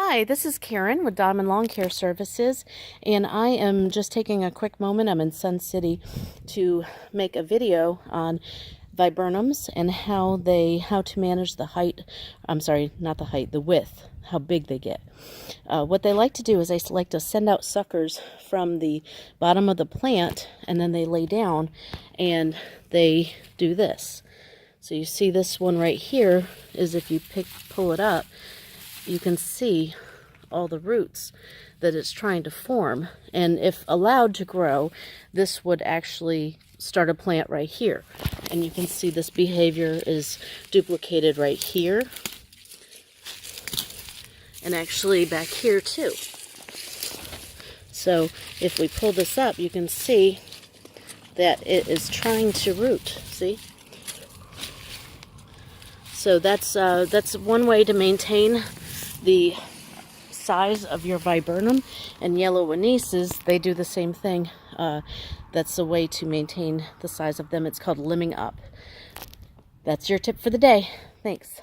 Hi, this is Karen with Diamond Lawn Care Services, and I am just taking a quick moment. I'm in Sun City to make a video on viburnums and how to manage the height. I'm sorry, not the height, the width, how big they get. What they like to do is they like to send out suckers from the bottom of the plant, and then they lay down and they do this. So you see this one right here is, if you pull it up, you can see all the roots that it's trying to form. And if allowed to grow, this would actually start a plant right here. And you can see this behavior is duplicated right here. And actually back here too. So if we pull this up, you can see that it is trying to root. See? So that's one way to maintain the size of your viburnum. And yellow anises, they do the same thing. That's a way to maintain the size of them. It's called limbing up. That's your tip for the day. Thanks.